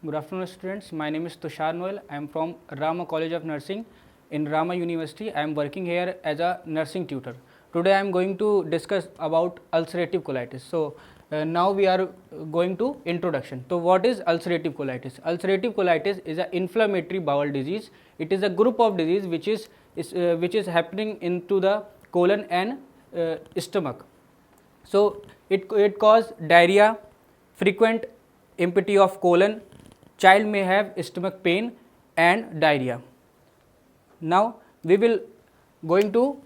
Good afternoon, students. My name is Tushar Noel. I am from Rama College of Nursing in Rama University. I am working here as a nursing tutor. Today, I am going to discuss about ulcerative colitis. So, now we are going to introduction. So, what is ulcerative colitis? Ulcerative colitis is an inflammatory bowel disease. It is a group of disease which is happening into the colon and stomach. So, it cause diarrhea, frequent empty of colon. Child may have stomach pain and diarrhea. Now we will going to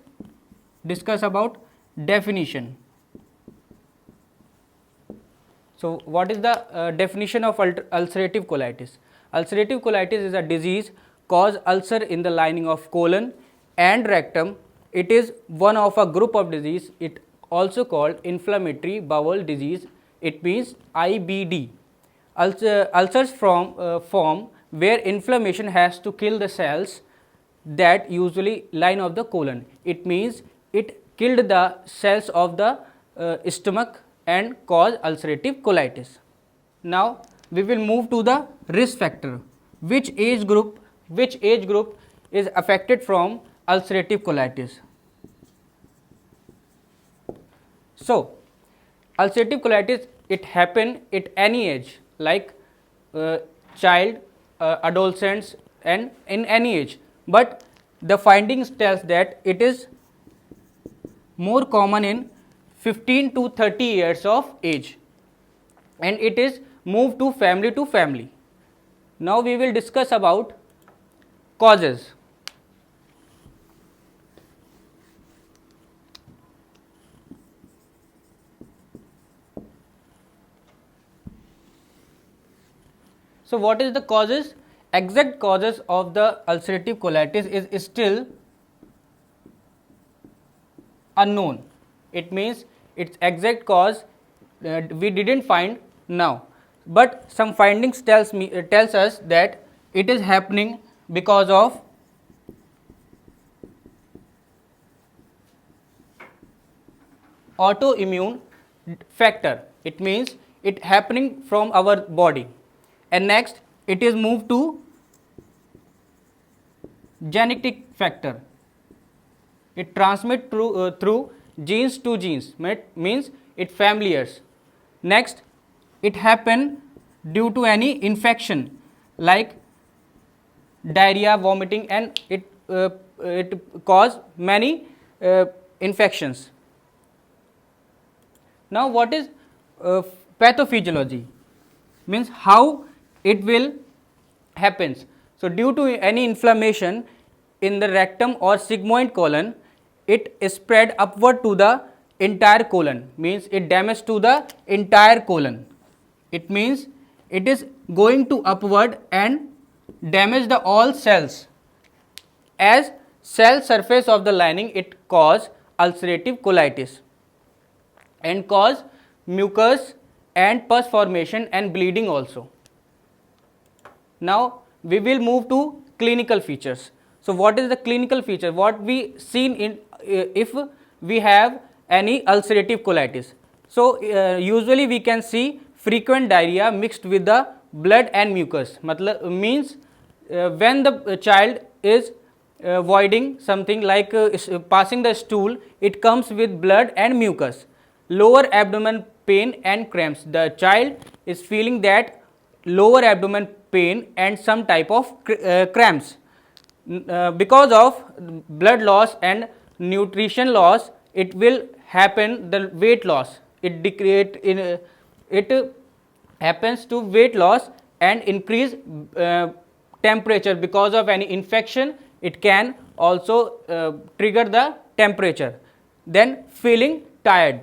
discuss about definition. So what is the definition of ulcerative colitis? Ulcerative colitis is a disease cause ulcer in the lining of colon and rectum. It is one of a group of disease. It also called inflammatory bowel disease. It means IBD. Ulcers form where inflammation has to kill the cells that usually line of the colon. It means it killed the cells of the stomach and cause ulcerative colitis. Now we will move to the risk factor. Which age group is affected from ulcerative colitis? So ulcerative colitis, it happen at any age, like child, adolescents, and in any age, but the findings tells that it is more common in 15 to 30 years of age, and it is moved to family. Now we will discuss about causes. So what is the causes? Exact causes of the ulcerative colitis is still unknown. It means its exact cause we didn't find now, but some findings tells us that it is happening because of autoimmune factor. It means it happening from our body. And next, it is moved to genetic factor. It transmit through genes to genes, means it familiars. Next, it happen due to any infection like diarrhea, vomiting, and it cause many infections. Now what is pathophysiology? Means how it will happens. So due to any inflammation in the rectum or sigmoid colon, it spread upward to the entire colon, means it damage to the entire colon. It means it is going to upward and damage the all cells. As cell surface of the lining, it cause ulcerative colitis and cause mucus and pus formation and bleeding also. Now we will move to clinical features. So what is the clinical feature? What we seen in if we have any ulcerative colitis? So usually we can see frequent diarrhea mixed with the blood and mucus. Means when the child is voiding something like passing the stool, it comes with blood and mucus. Lower abdomen pain and cramps. The child is feeling that lower abdomen pain and some type of cramps. Because of blood loss and nutrition loss, it will happen the weight loss. It happens to weight loss and increase temperature. Because of any infection, it can also trigger the temperature. Then feeling tired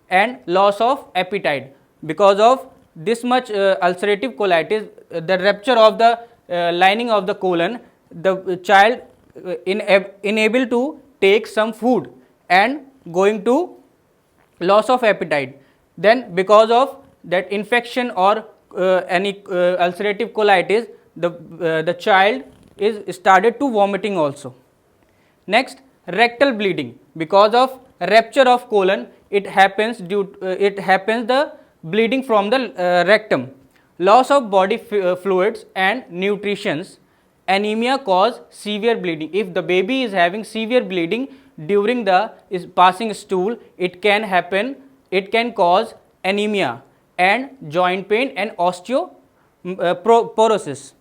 and loss of appetite. Because of this much ulcerative colitis, the rupture of the lining of the colon, the child unable to take some food and going to loss of appetite. Then because of that infection or any ulcerative colitis, the child is started to vomiting also. Next, rectal bleeding. Because of rupture of colon, it happens the bleeding from the rectum. loss of body fluids and nutrition. Anemia cause severe bleeding. If the baby is having severe bleeding during the passing stool, it can happen, it can cause anemia and joint pain and osteoporosis.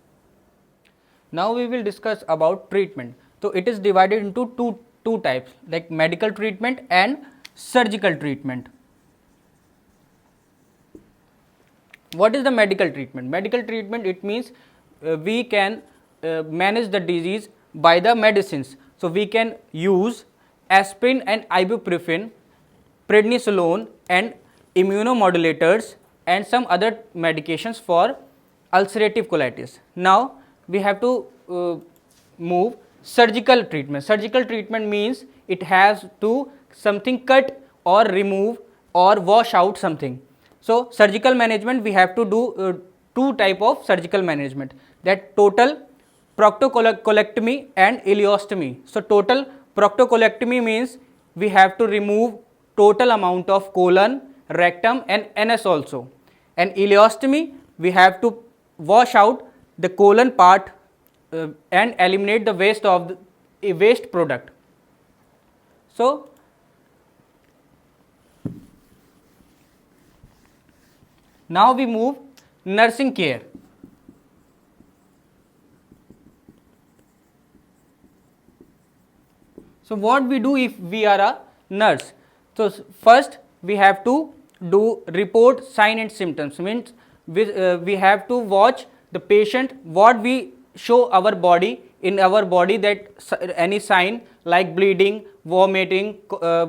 Now we will discuss about treatment. So it is divided into two types, like medical treatment and surgical treatment. What is the medical treatment? Medical treatment, it means we can manage the disease by the medicines. So we can use aspirin and ibuprofen, prednisolone and immunomodulators and some other medications for ulcerative colitis. Now we have to move surgical treatment. Surgical treatment means it has to something cut or remove or wash out something. So surgical management, we have to do two type of surgical management, that total proctocolectomy and ileostomy. So total proctocolectomy means we have to remove total amount of colon, rectum and anus also, and ileostomy, we have to wash out the colon part and eliminate the waste of the waste product. So now we move nursing care. So what we do if we are a nurse? So first we have to do report sign and symptoms, means we have to watch the patient, what we show our body, in our body, that any sign like bleeding, vomiting,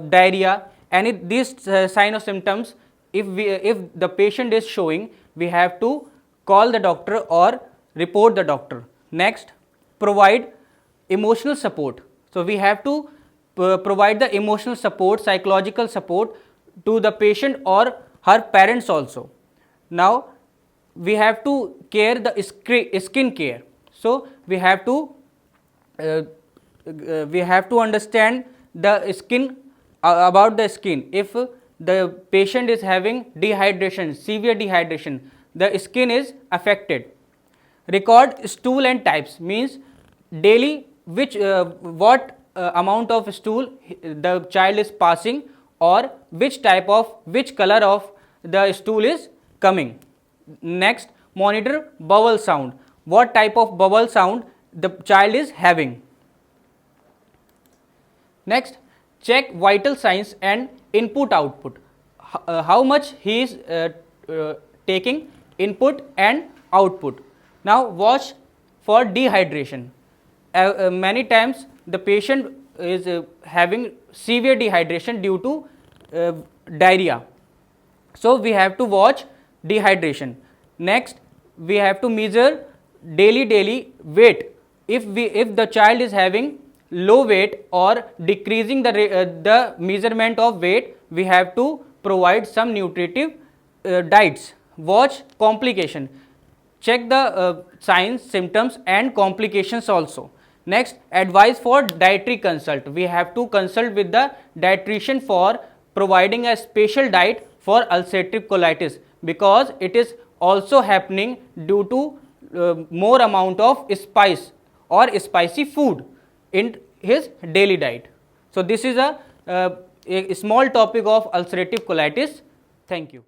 diarrhea, any these sign or symptoms, if the patient is showing, we have to call the doctor or report the doctor. Next, provide emotional support. So we have to provide the emotional support, psychological support to the patient or her parents also. Now we have to care the skin care. So we have to understand the skin, about the skin. If the patient is having dehydration, severe dehydration, the skin is affected. Record stool and types, means daily which what amount of stool the child is passing, or which color of the stool is coming. Next, monitor bowel sound, what type of bowel sound the child is having. Next, check vital signs and input output, how much he is taking input and output. Now watch for dehydration. Many times the patient is having severe dehydration due to diarrhea, so we have to watch dehydration. Next, we have to measure daily weight. If the child is having low weight or decreasing the measurement of weight, we have to provide some nutritive diets. Watch complication, check the signs, symptoms and complications also. Next, advice for dietary consult, we have to consult with the dietitian for providing a special diet for ulcerative colitis, because it is also happening due to more amount of spice or spicy food in his daily diet. So this is a small topic of ulcerative colitis. Thank you.